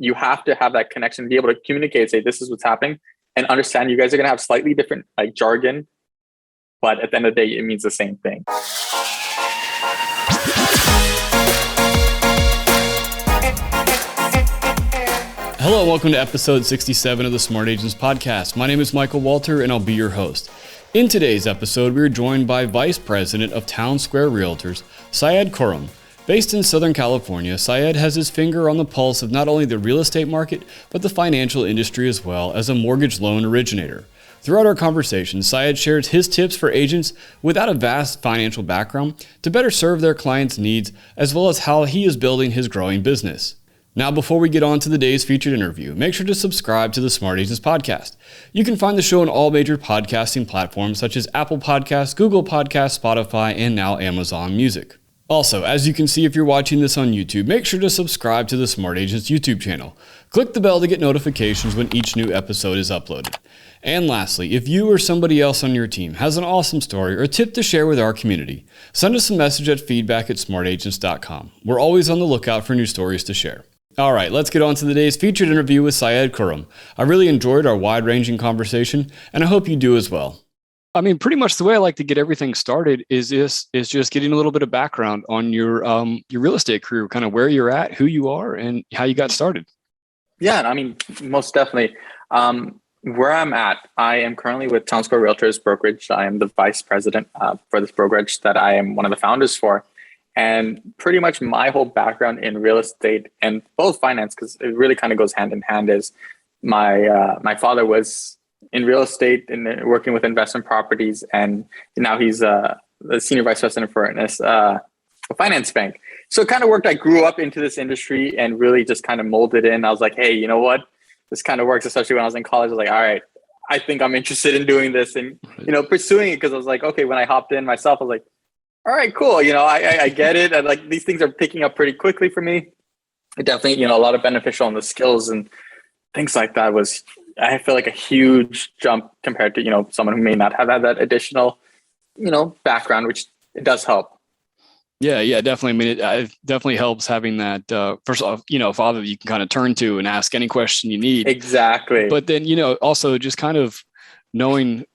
you have to have that connection, be able to communicate, say, this is what's happening, and understand you guys are going to have slightly different like jargon, but at the end of the day, it means the same thing. Hello, and welcome to episode 67 of the Smart Agents Podcast. My name is Michael Walter, and I'll be your host. In today's episode, we are joined by Vice President of TownSquare Realtors, Syed Khurrum. Based in Southern California, Syed has his finger on the pulse of not only the real estate market, but the financial industry as well as a mortgage loan originator. Throughout our conversation, Syed shares his tips for agents without a vast financial background to better serve their clients' needs, as well as how he is building his growing business. Now, before we get on to the day's featured interview, make sure to subscribe to the Smart Agents Podcast. You can find the show on all major podcasting platforms such as Apple Podcasts, Google Podcasts, Spotify, and now Amazon Music. Also, as you can see if you're watching this on YouTube, make sure to subscribe to the Smart Agents YouTube channel. Click the bell to get notifications when each new episode is uploaded. And lastly, if you or somebody else on your team has an awesome story or tip to share with our community, send us a message at feedback@smartagents.com. We're always on the lookout for new stories to share. All right, let's get on to the day's featured interview with Syed Khurrum. I really enjoyed our wide-ranging conversation, and I hope you do as well. I mean, pretty much the way I like to get everything started is just getting a little bit of background on your real estate career, kind of where you're at, who you are, and how you got started. Yeah, I mean, most definitely. Where I'm at, I am currently with TownSquare Realtors brokerage. I am the vice president for this brokerage that I am one of the founders for. And pretty much my whole background in real estate and both finance, because it really kind of goes hand in hand, is my father was in real estate and working with investment properties, and now he's the senior vice president for a finance bank. So it kind of worked. I grew up into this industry and really just kind of molded in. I was like, hey, you know what? This kind of works, especially when I was in college. I was like, all right, I think I'm interested in doing this and, pursuing it, because I was like, okay, when I hopped in myself, I was like, all right, cool. I get it. And like these things are picking up pretty quickly for me. It definitely, a lot of beneficial on the skills and things like that was, I feel like a huge jump compared to, someone who may not have had that additional, background, which it does help. Yeah, definitely. I mean, it definitely helps having that, first off, a father that you can kind of turn to and ask any question you need. Exactly. But then, also just kind of knowing,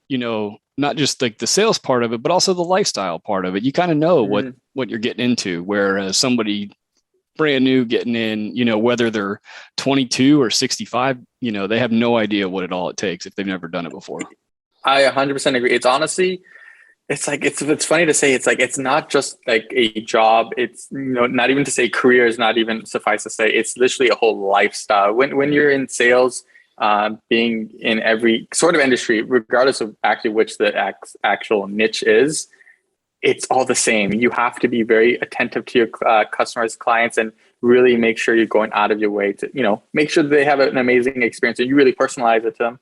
not just like the sales part of it, but also the lifestyle part of it. You kind of know what you're getting into, whereas somebody brand new getting in, whether they're 22 or 65, they have no idea what it takes if they've never done it before. I 100% agree. It's honestly, it's like, it's funny to say, it's like, it's not just like a job. It's, not even to say career is not even suffice to say, it's literally a whole lifestyle. When you're in sales, being in every sort of industry, regardless of actually which the actual niche is, it's all the same. You have to be very attentive to your customers, clients, and really make sure you're going out of your way to, make sure that they have an amazing experience and you really personalize it to them.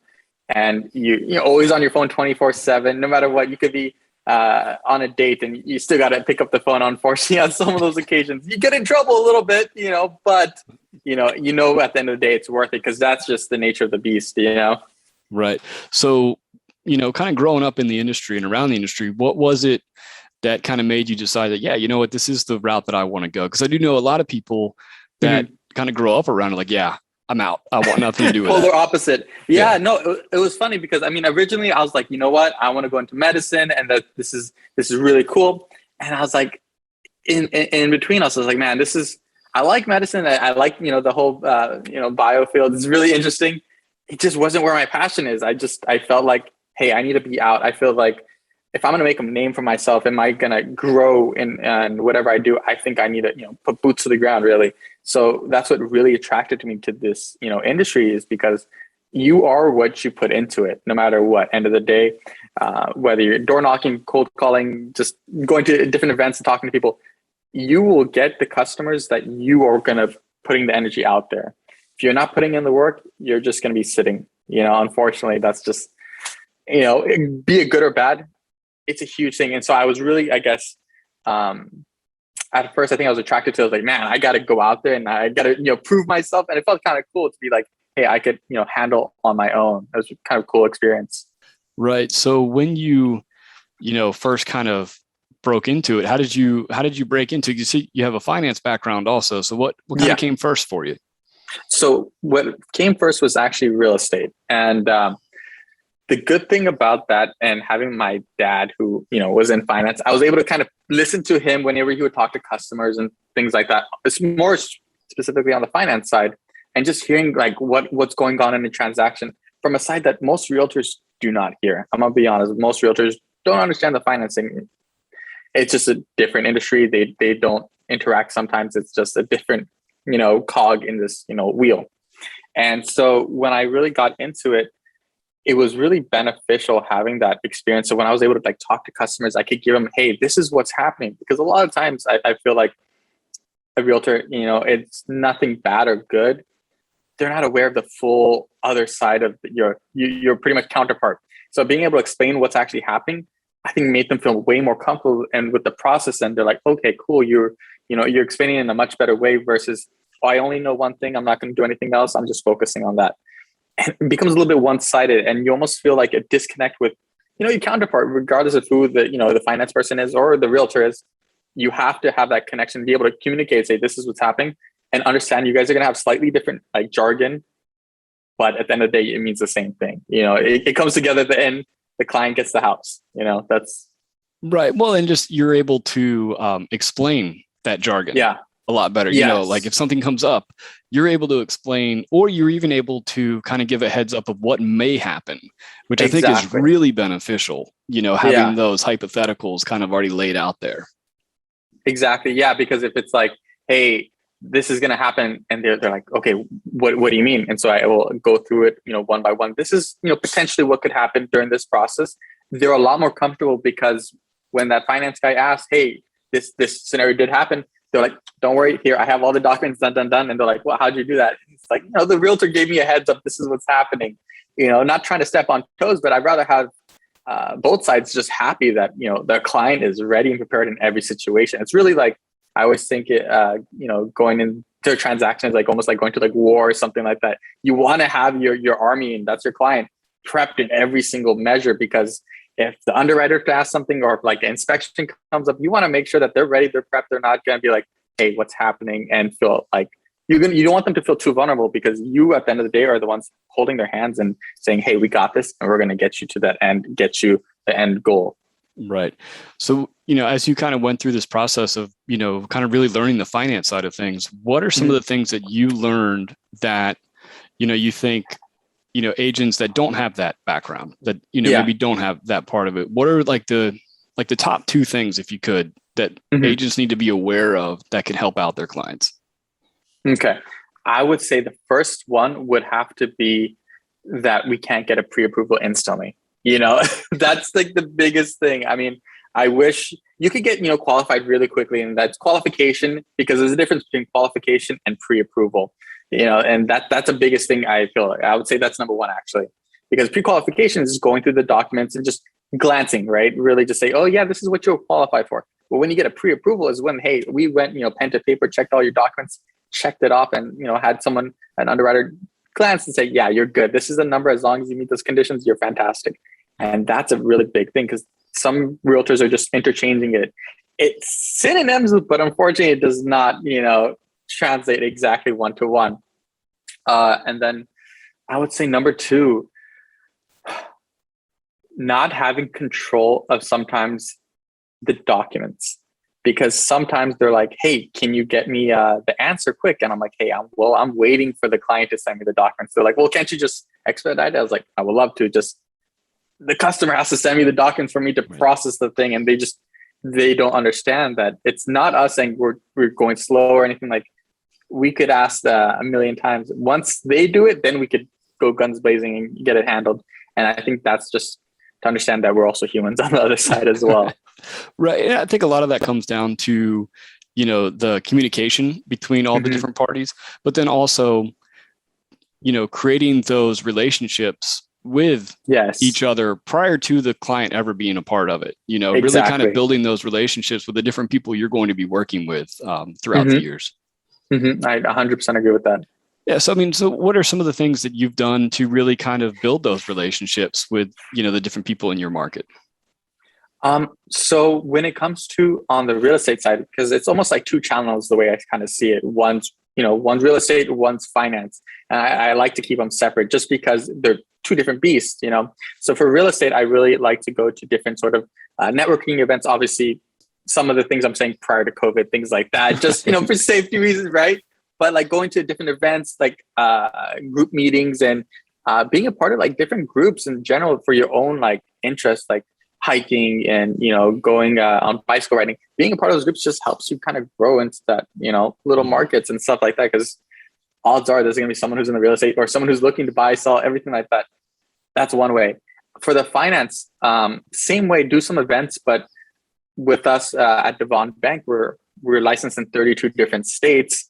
And you're always on your phone 24/7, no matter what. You could be on a date and you still got to pick up the phone. Unfortunately, on some of those occasions, you get in trouble a little bit, but at the end of the day, it's worth it because that's just the nature of the beast, Right. So, kind of growing up in the industry and around the industry, what was it that kind of made you decide that, yeah, you know what, this is the route that I want to go? Because I do know a lot of people that kind of grow up around it, like, yeah, I'm out. I want nothing to do with it. Polar opposite. Yeah, no, it was funny because originally I was like, you know what, I want to go into medicine, and that this is really cool. And I was like, in between us, I was like, man, I like medicine. I like, the whole, bio field is really interesting. It just wasn't where my passion is. I felt like, hey, I need to be out. I feel like if I'm going to make a name for myself, am I going to grow in whatever I do? I think I need to, put boots to the ground, really. So that's what really attracted me to this, industry, is because you are what you put into it, no matter what. End of the day, whether you're door knocking, cold calling, just going to different events and talking to people, you will get the customers that you are going to putting the energy out there. If you're not putting in the work, you're just going to be sitting. Unfortunately, that's just, be it good or bad, it's a huge thing. And so I was really, I guess, at first, I think I was attracted to it. I was like, man, I got to go out there and I got to, prove myself. And it felt kind of cool to be like, hey, I could, handle on my own. It was kind of a cool experience. Right. So when you, first kind of broke into it, how did you break into it? You see, you have a finance background also. So what kind of came first for you? So what came first was actually real estate. And the good thing about that, and having my dad who, was in finance, I was able to kind of listen to him whenever he would talk to customers and things like that. It's more specifically on the finance side, and just hearing like what's going on in the transaction from a side that most realtors do not hear. I'm gonna be honest, most realtors don't understand the financing. It's just a different industry. They don't interact. Sometimes it's just a different, cog in this, wheel. And so when I really got into it, it was really beneficial having that experience. So when I was able to like talk to customers, I could give them, hey, this is what's happening. Because a lot of times I feel like a realtor, it's nothing bad or good. They're not aware of the full other side of your pretty much counterpart. So being able to explain what's actually happening, I think made them feel way more comfortable and with the process. And they're like, okay, cool. You're explaining it in a much better way versus, oh, I only know one thing. I'm not going to do anything else. I'm just focusing on that. And it becomes a little bit one-sided, and you almost feel like a disconnect with, your counterpart, regardless of who the finance person is or the realtor is. You have to have that connection, be able to communicate, say, this is what's happening, and understand you guys are going to have slightly different like jargon, but at the end of the day, it means the same thing. It comes together at the end. The client gets the house. That's Right. Well, and just you're able to explain that jargon. Yeah. A lot better. Yes. Like if something comes up, you're able to explain, or you're even able to kind of give a heads up of what may happen, which I think is really beneficial, having those hypotheticals kind of already laid out there. Exactly. Yeah. Because if it's like, hey, this is going to happen, and they're like, okay, what do you mean? And so I will go through it, one by one. This is, potentially what could happen during this process. They're a lot more comfortable because when that finance guy asks, hey, this scenario did happen, they're like, don't worry, here, I have all the documents done. And they're like, well, how'd you do that? It's like, the realtor gave me a heads up. This is what's happening. Not trying to step on toes, but I'd rather have both sides just happy that, the client is ready and prepared in every situation. It's really like, I always think it, going into a transaction is like almost like going to like war or something like that. You want to have your army, and that's your client, prepped in every single measure, because if the underwriter asks something, or if like inspection comes up, you want to make sure that they're ready, they're prepped. They're not going to be like, hey, what's happening? And feel like you don't want them to feel too vulnerable, because you at the end of the day are the ones holding their hands and saying, hey, we got this, and we're going to get you to that end, get you the end goal. Right. So, as you kind of went through this process of, kind of really learning the finance side of things, what are some of the things that you learned that, you think, agents that don't have that background, that, maybe don't have that part of it? What are like the top two things, if you could, that agents need to be aware of that can help out their clients? Okay. I would say the first one would have to be that we can't get a pre-approval instantly. That's like the biggest thing. I mean, I wish you could get, qualified really quickly, and that's qualification, because there's a difference between qualification and pre-approval, and that's the biggest thing. I feel like I would say that's number one, actually, because pre-qualification is just going through the documents and just glancing, right? Really just say, oh yeah, this is what you'll qualify for. But when you get a pre-approval is when, hey, we went, pen to paper, checked all your documents, checked it off, and, had an underwriter glance and say, yeah, you're good. This is the number. As long as you meet those conditions, you're fantastic. And that's a really big thing, because some realtors are just interchanging it. It's synonyms, but unfortunately it does not, translate exactly one-to-one. And then I would say number two, not having control of sometimes the documents, because sometimes they're like, hey, can you get me the answer quick? And I'm like, hey, I'm waiting for the client to send me the documents. They're like, well, can't you just expedite it? I was like, I would love to. Just the customer has to send me the documents for me to process the thing. And they don't understand that it's not us saying we're going slow or anything. Like, we could ask a million times. Once they do it, then we could go guns blazing and get it handled. And I think that's just to understand that we're also humans on the other side as well. Right. And I think a lot of that comes down to, the communication between all the different parties, but then also, creating those relationships with each other prior to the client ever being a part of it, really kind of building those relationships with the different people you're going to be working with throughout the years. I 100% agree with that. Yeah. So, so what are some of the things that you've done to really kind of build those relationships with, the different people in your market? So when it comes to on the real estate side, because it's almost like two channels, the way I kind of see it. One's one's real estate, one's finance. And I like to keep them separate just because they're two different beasts. So for real estate, I really like to go to different sort of networking events. Obviously, some of the things I'm saying prior to COVID, things like that, just, for safety reasons, right? But like going to different events, like group meetings, and being a part of like different groups in general for your own like interests, like hiking and, going on bicycle riding. Being a part of those groups just helps you kind of grow into that, little markets and stuff like that. Because odds are there's going to be someone who's in the real estate or someone who's looking to buy, sell, everything like that. That's one way. For the finance, same way, do some events, but with us at Devon Bank, we're licensed in 32 different states.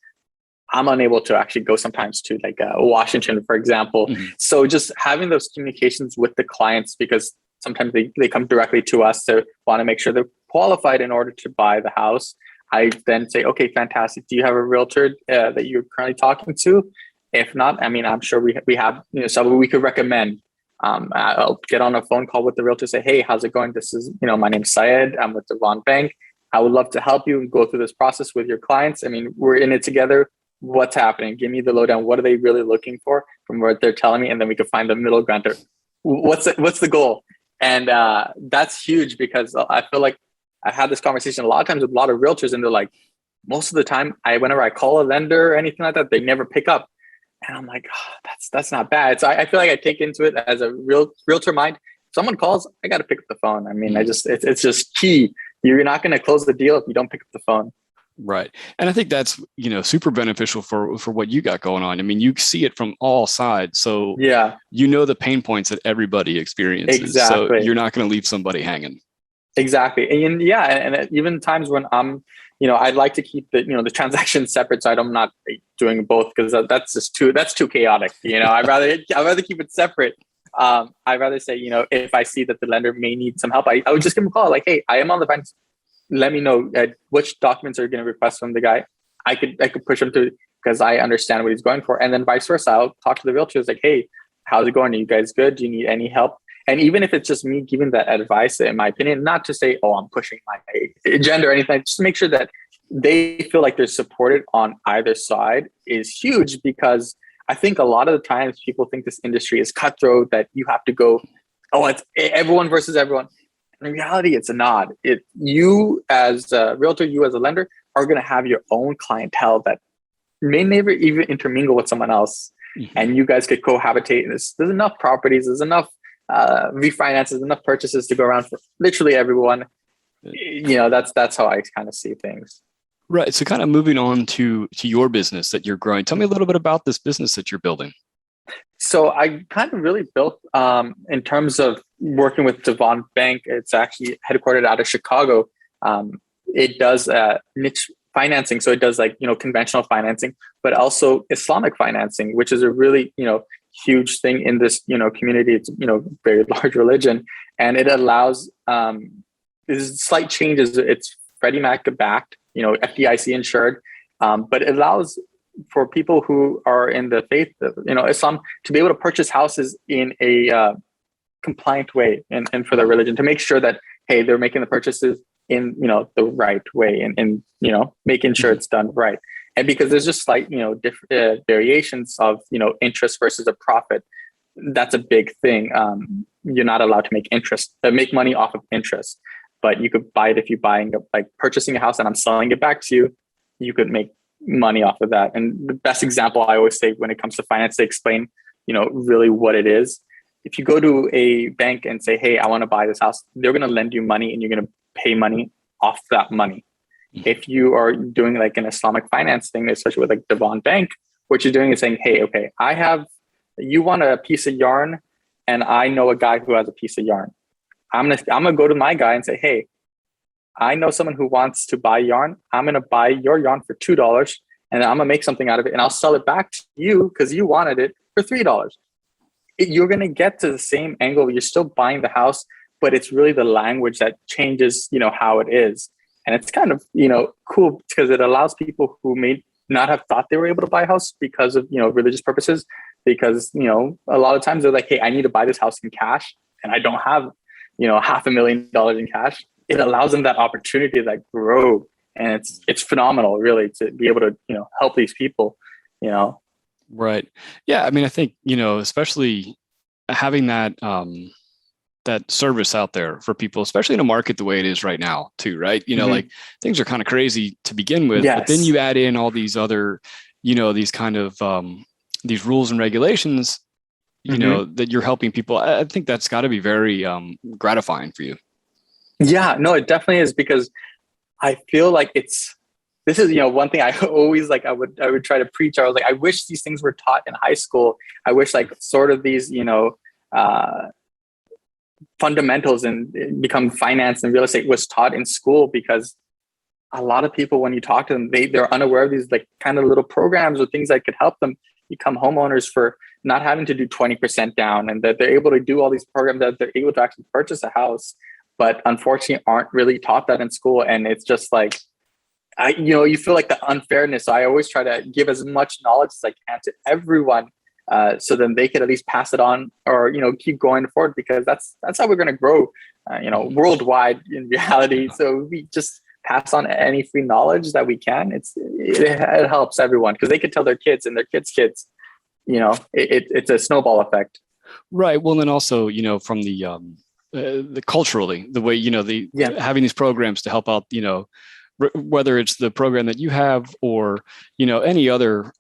I'm unable to actually go sometimes to like Washington, for example. So just having those communications with the clients, because sometimes they come directly to us to want to make sure they're qualified in order to buy the house. I then say, okay, fantastic. Do you have a realtor that you're currently talking to? If not, I mean, I'm sure we have someone we could recommend. I'll get on a phone call with the realtor, say, hey, how's it going? This is, my name's Syed. I'm with Devon Bank. I would love to help you and go through this process with your clients. I mean, we're in it together. What's happening? Give me the lowdown. What are they really looking for from what they're telling me? And then we can find the middle ground. What's the goal? And that's huge, because I feel like I've had this conversation a lot of times with a lot of realtors, and they're like, most of the time, whenever I call a lender or anything like that, they never pick up. And I'm like, oh, that's not bad. So I feel like I take into it as a realtor mind. If someone calls, I got to pick up the phone. I mean, it's just key. You're not going to close the deal if you don't pick up the phone. Right. And I think that's, super beneficial for what you got going on. I mean, you see it from all sides. So yeah, the pain points that everybody experiences. Exactly. So you're not going to leave somebody hanging. Exactly. And even times when I'm, I'd like to keep the transactions separate, so I'm not doing both, because that's too chaotic. I'd rather keep it separate. I'd rather say, if I see that the lender may need some help, I would just give them a call. Like, hey, I am on the fence. Let me know which documents are you going to request from the guy. I could push him through, because I understand what he's going for. And then vice versa, I'll talk to the realtors like, hey, how's it going? Are you guys good? Do you need any help? And even if it's just me giving that advice, in my opinion, not to say, oh, I'm pushing my agenda or anything, just to make sure that they feel like they're supported on either side is huge. Because I think a lot of the times people think this industry is cutthroat, that you have to go, oh, it's everyone versus everyone. In reality, it's not. You as a realtor, you as a lender are going to have your own clientele that may never even intermingle with someone else. Mm-hmm. And you guys could cohabitate. There's enough properties, there's enough refinances, enough purchases to go around for literally everyone. That's how I kind of see things. Right. So kind of moving on to your business that you're growing. Tell me a little bit about this business that you're building. So I kind of really built in terms of working with Devon Bank. It's actually headquartered out of Chicago. It does niche financing. So it does conventional financing, but also Islamic financing, which is a really, huge thing in this, community. It's, very large religion, and it allows, there's slight changes. It's Freddie Mac backed, FDIC insured, but it allows for people who are in the faith of, Islam to be able to purchase houses in a compliant way and for their religion, to make sure that, hey, they're making the purchases in, the right way and making sure it's done right. And because there's just slight, different variations of, interest versus a profit, that's a big thing. You're not allowed to make money off of interest, but you could buy it if you're purchasing a house and I'm selling it back to you, you could make money off of that. And the best example I always say when it comes to finance, to explain, really what it is. If you go to a bank and say, hey, I want to buy this house, they're going to lend you money and you're going to pay money off that money. If you are doing an Islamic finance thing, especially with Devon Bank, what you're doing is saying, hey, okay, you want a piece of yarn and I know a guy who has a piece of yarn. I'm gonna go to my guy and say, hey, I know someone who wants to buy yarn. I'm going to buy your yarn for $2 and I'm going to make something out of it and I'll sell it back to you because you wanted it for $3. You're going to get to the same angle. You're still buying the house, but it's really the language that changes, how it is. And it's kind of, cool because it allows people who may not have thought they were able to buy a house because of, religious purposes, because, a lot of times they're like, hey, I need to buy this house in cash and I don't have, $500,000 in cash. It allows them that opportunity to grow and it's phenomenal, really, to be able to, help these people, Right. Yeah. I mean, I think, especially having that, that service out there for people, especially in a market the way it is right now too, right? Like things are kind of crazy to begin with, but then you add in all these other, these kind of, these rules and regulations, that you're helping people. I think that's got to be very gratifying for you. Yeah, no, it definitely is, because I feel like this is, one thing I always I would try to preach. I was like, I wish these things were taught in high school. I wish sort of these, fundamentals and become finance and real estate was taught in school, because a lot of people, when you talk to them, they're unaware of these kind of little programs or things that could help them become homeowners for not having to do 20% down, and that they're able to do all these programs, that they're able to actually purchase a house, but unfortunately aren't really taught that in school. And it's just you feel like the unfairness. So I always try to give as much knowledge as I can to everyone, so then they could at least pass it on, or keep going forward, because that's how we're going to grow, worldwide in reality. So we just pass on any free knowledge that we can. It helps everyone, because they could tell their kids and their kids. It's a snowball effect. Right. Well, then also, from the culturally, the way, having these programs to help out, whether it's the program that you have or, any other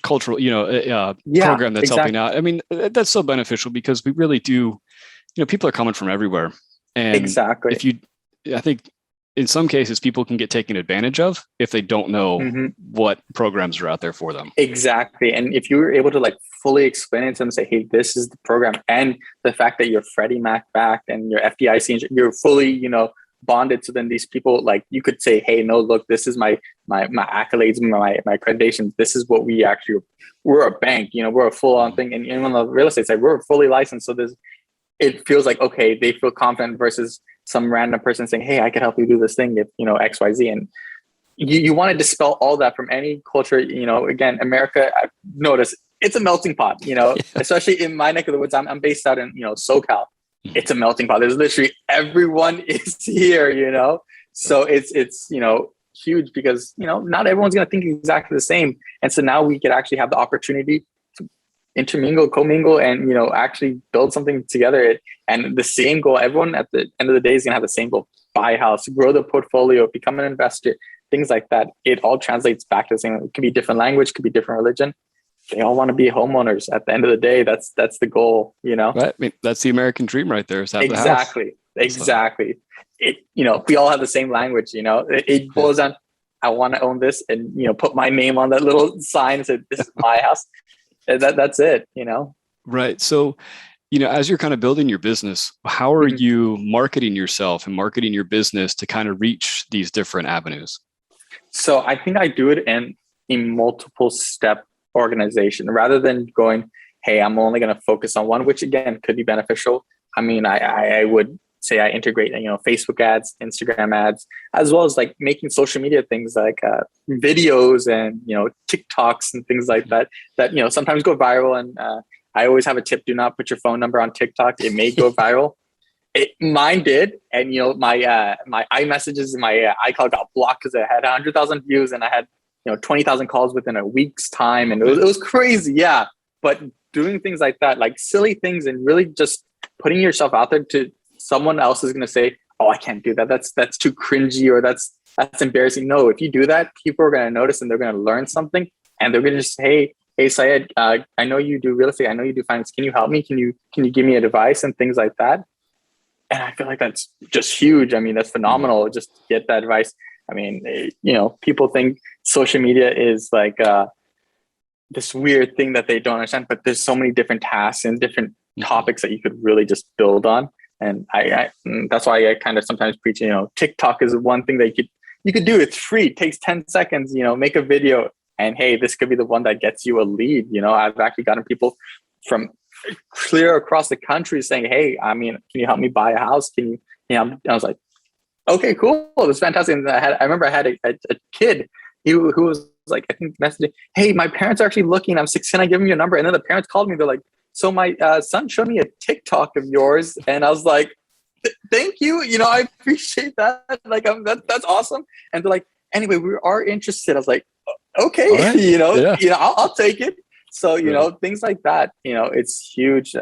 cultural, program that's helping out. I mean, that's so beneficial, because we really do, people are coming from everywhere. And exactly. I think in some cases people can get taken advantage of if they don't know what programs are out there for them. Exactly. And if you were able to fully explain it to them, say, hey, this is the program, and the fact that you're Freddie Mac backed and you're FDIC, you're fully, bonded. So then these people, you could say, hey, no, look, this is my accolades, my accreditations. This is what we're a bank, we're a full on thing. And even on the real estate side, we're fully licensed. So it feels like, okay, they feel confident, versus some random person saying, hey, I can help you do this thing if, XYZ. And you want to dispel all that from any culture. Again, America, I've noticed it's a melting pot, especially in my neck of the woods. I'm based out in, SoCal. It's a melting pot. There's literally everyone is here, so it's huge, because, not everyone's going to think exactly the same. And so now we could actually have the opportunity to intermingle, commingle, and, actually build something together. And the same goal, everyone at the end of the day is going to have the same goal: buy a house, grow the portfolio, become an investor, things like that. It all translates back to the same. It could be different language, could be different religion. They all want to be homeowners at the end of the day. That's the goal, Right? I mean, that's the American dream right there. Is have exactly. The house. Exactly. It, we all have the same language, it boils down, I want to own this, and, put my name on that little sign and say, this is my house. And that's it, Right. So, as you're kind of building your business, how are you marketing yourself and marketing your business to kind of reach these different avenues? So I think I do it in a multiple step organization, rather than going, hey, I'm only going to focus on one, which again could be beneficial. I mean, I would say I integrate, Facebook ads, Instagram ads, as well as making social media things like videos and, TikToks and things like that, sometimes go viral. And I always have a tip: do not put your phone number on TikTok. It may go viral. Mine did. And, my iMessages and my iCloud got blocked because it had 100,000 views, and I had 20,000 calls within a week's time. And it was crazy. Yeah. But doing things like that, silly things, and really just putting yourself out there to someone else is going to say, oh, I can't do that. That's too cringy, or that's embarrassing. No, if you do that, people are going to notice, and they're going to learn something, and they're going to just, hey, Syed, I know you do real estate. I know you do finance. Can you help me? Can you give me advice and things like that? And I feel like that's just huge. I mean, that's phenomenal. Just get that advice. I mean, people think social media is this weird thing that they don't understand, but there's so many different tasks and different topics that you could really just build on. And that's why I kind of sometimes preach, TikTok is one thing that you could do. It's free. It takes 10 seconds, make a video, and hey, this could be the one that gets you a lead. I've actually gotten people from clear across the country saying, hey, I mean, can you help me buy a house? Can you I was like, okay, cool. It was fantastic. And I remember I had a kid who was I think messaging, hey, my parents are actually looking. I'm 16. I give them your number. And then the parents called me. They're like, so my son showed me a TikTok of yours. And I was like, thank you. I appreciate that. That's awesome. And they're like, anyway, we are interested. I was like, okay, All right. Yeah. I'll take it. So, things like that, it's huge.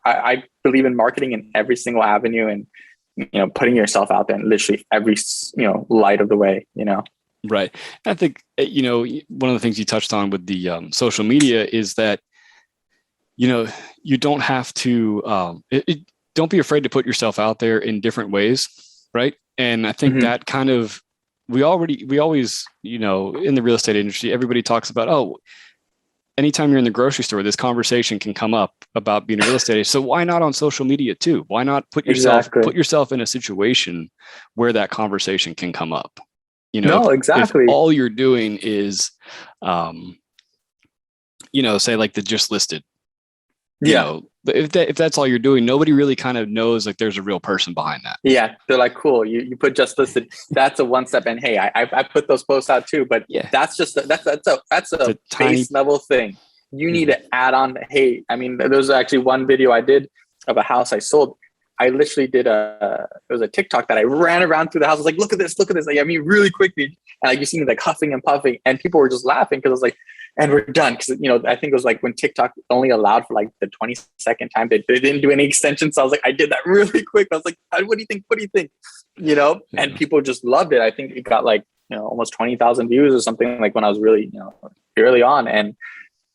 I believe in marketing in every single avenue and, putting yourself out there in literally every, light of the way, Right. I think, one of the things you touched on with the social media is that, you don't have to, don't be afraid to put yourself out there in different ways. Right. And I think that kind of, we always, in the real estate industry, everybody talks about, oh, anytime you're in the grocery store, this conversation can come up about being a real estate agent. So why not on social media too? Why not put yourself in a situation where that conversation can come up? If all you're doing is, say like the just listed, if that's all you're doing, nobody really kind of knows like there's a real person behind that. Yeah. They're like, cool. You put just listed. That's a one step. And hey, I put those posts out too, but that's just, that's a base level thing. You need to add on. Hey, I mean, there's actually one video I did of a house I sold. I literally did it was a TikTok that I ran around through the house. I was like, look at this. Like, I mean, really quickly. And like, you see me like huffing and puffing and people were just laughing because I was like, and we're done. Cause I think it was like when TikTok only allowed for like the 20-second time, they didn't do any extensions. So I was like, I did that really quick. I was like, what do you think? What do you think? And people just loved it. I think it got like, almost 20,000 views or something like when I was really, early on. And,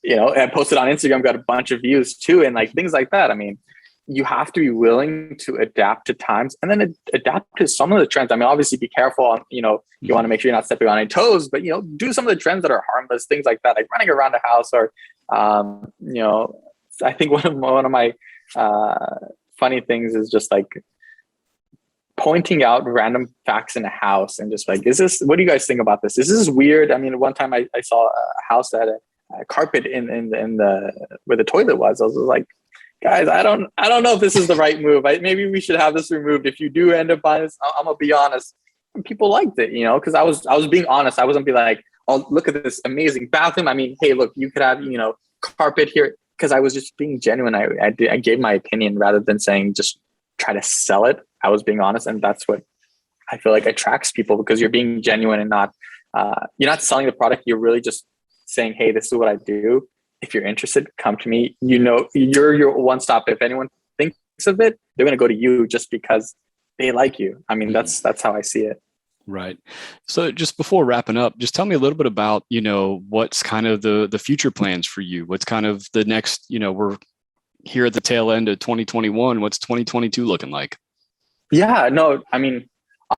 I posted on Instagram, got a bunch of views too. And like things like that. I mean, you have to be willing to adapt to times and then adapt to some of the trends. I mean, obviously be careful on, you want to make sure you're not stepping on any toes, but, do some of the trends that are harmless, things like that, like running around the house or, I think one of my funny things is just like pointing out random facts in a house and just like, what do you guys think about this? Is this weird? I mean, one time I saw a house that had a carpet in the where the toilet was. I was like, guys, I don't know if this is the right move. Maybe we should have this removed. If you do end up buying this, I'm gonna be honest. And people liked it, because I was being honest. I wasn't be like, oh, look at this amazing bathroom. I mean, hey, look, you could have carpet here, because I was just being genuine. I gave my opinion rather than saying just try to sell it. I was being honest, and that's what I feel like attracts people, because you're being genuine and not you're not selling the product. You're really just saying, hey, this is what I do. If you're interested, come to me. You're your one stop. If anyone thinks of it, they're going to go to you just because they like you. I mean, that's how I see it. Right. So just before wrapping up, just tell me a little bit about, what's kind of the future plans for you. What's kind of the next, we're here at the tail end of 2021. What's 2022 looking like? Yeah, no, I mean,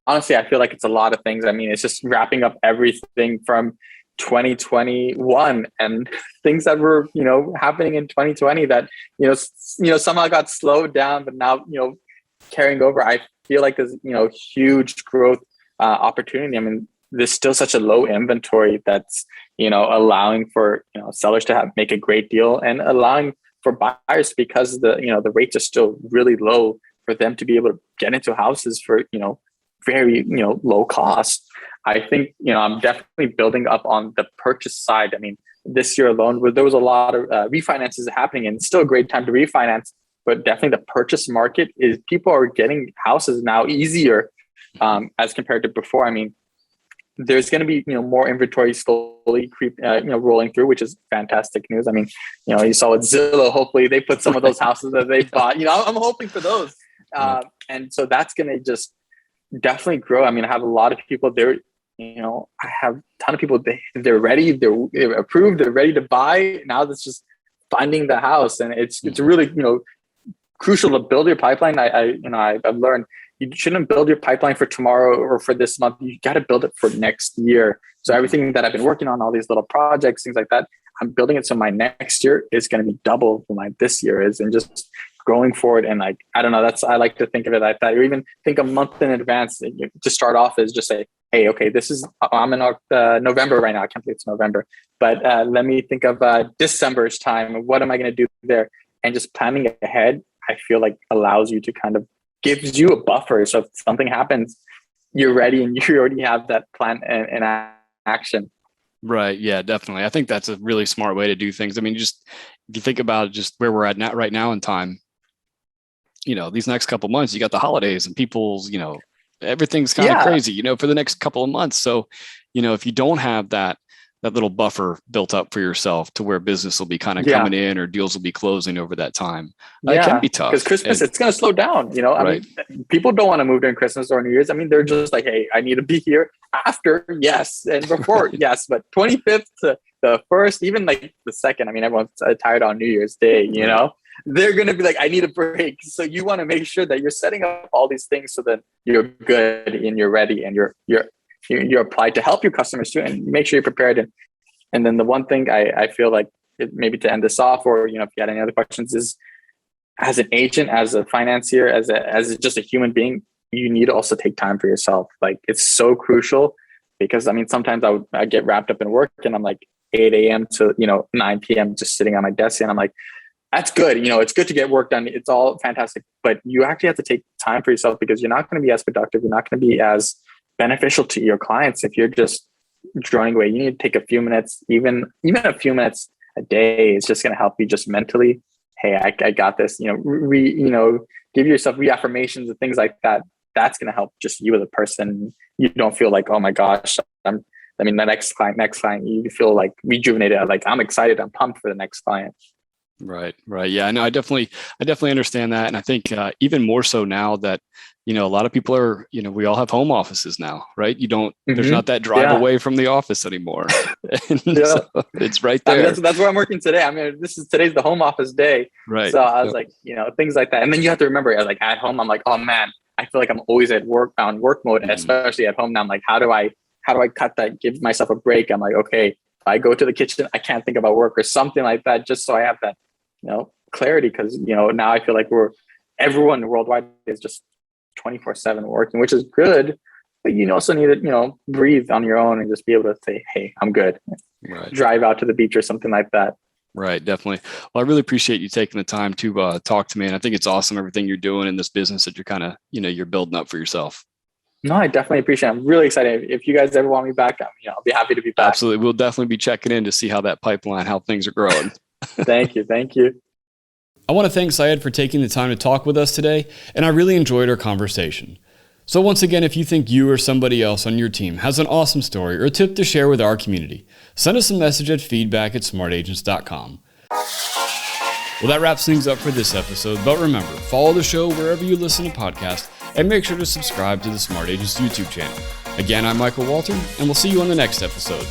honestly, I feel like it's a lot of things. I mean, it's just wrapping up everything from 2021 and things that were, happening in 2020 that, somehow got slowed down, but now, carrying over. I feel like there's, huge growth opportunity. I mean, there's still such a low inventory that's, allowing for, sellers to make a great deal and allowing for buyers, because the rates are still really low, for them to be able to get into houses for, very, low cost. I think, I'm definitely building up on the purchase side. I mean, this year alone, there was a lot of refinances happening, and it's still a great time to refinance, but definitely the purchase market is, people are getting houses now easier as compared to before. I mean, there's going to be, more inventory slowly rolling through, which is fantastic news. I mean, you saw with Zillow, hopefully they put some of those houses that they bought, I'm hoping for those. And so that's going to just definitely grow. I mean, I have a lot of people there, I have a ton of people, they're ready, they're approved, they're ready to buy. Now it's just finding the house. And it's really, crucial to build your pipeline. I've learned you shouldn't build your pipeline for tomorrow or for this month. You got to build it for next year. So everything that I've been working on, all these little projects, things like that, I'm building it so my next year is going to be double what my this year is, and just growing forward. And like, I don't know, I like to think of it like that. Or even think a month in advance to start off is just say, hey, okay, I'm in November right now. I can't believe it's November, but let me think of December's time. What am I going to do there? And just planning ahead, I feel like allows you to kind of gives you a buffer. So if something happens, you're ready and you already have that plan in action. Right. Yeah, definitely. I think that's a really smart way to do things. I mean, just if you think about just where we're at right now in time, these next couple of months, you got the holidays and people's, everything's kind of crazy, for the next couple of months. So, if you don't have that little buffer built up for yourself to where business will be kind of coming in or deals will be closing over that time, it can be tough. Because Christmas, it's going to slow down. I mean, people don't want to move during Christmas or New Year's. I mean, they're just like, hey, I need to be here after, yes, and before, yes, but 25th to the 1st, even like the 2nd. I mean, everyone's tired on New Year's Day, They're going to be like, I need a break. So you want to make sure that you're setting up all these things so that you're good and you're ready and you're applied to help your customers too, and make sure you're prepared. And then the one thing I feel like maybe to end this off, or, if you had any other questions, is as an agent, as a financier, as just a human being, you need to also take time for yourself. Like, it's so crucial, because I mean, sometimes I get wrapped up in work and I'm like 8 a.m. to, 9 p.m. just sitting on my desk, and I'm like, that's good. It's good to get work done. It's all fantastic, but you actually have to take time for yourself, because you're not going to be as productive. You're not going to be as beneficial to your clients if you're just droning away. You need to take a few minutes, even a few minutes a day is just going to help you just mentally. Hey, I got this. Give yourself reaffirmations and things like that. That's going to help just you as a person. You don't feel like, oh my gosh, the next client. You feel like rejuvenated. Like, I'm excited. I'm pumped for the next client. Right. Yeah, no, I definitely understand that. And I think even more so now that, a lot of people are, we all have home offices now, right? There's not that drive away from the office anymore. So it's right there. I mean, that's where I'm working today. I mean, today's the home office day. Right. So I was like, things like that. And then you have to remember, like at home, I'm like, oh man, I feel like I'm always at work mode, especially at home now. I'm like, how do I cut that, give myself a break? I'm like, okay, if I go to the kitchen, I can't think about work or something like that, just so I have that, clarity. Because, now I feel like everyone worldwide is just 24/7 working, which is good, but you also need to, breathe on your own and just be able to say, hey, I'm good. Right. Drive out to the beach or something like that. Right. Definitely. Well, I really appreciate you taking the time to talk to me. And I think it's awesome, everything you're doing in this business that you're kind of, you're building up for yourself. No, I definitely appreciate it. I'm really excited. If you guys ever want me back, I'll be happy to be back. Absolutely. We'll definitely be checking in to see how that pipeline, how things are growing. Thank you. I want to thank Syed for taking the time to talk with us today, and I really enjoyed our conversation. So once again, if you think you or somebody else on your team has an awesome story or a tip to share with our community, send us a message at feedback@smartagents.com. Well, that wraps things up for this episode, but remember, follow the show wherever you listen to podcasts, and make sure to subscribe to the Smart Agents YouTube channel. Again, I'm Michael Walter, and we'll see you on the next episode.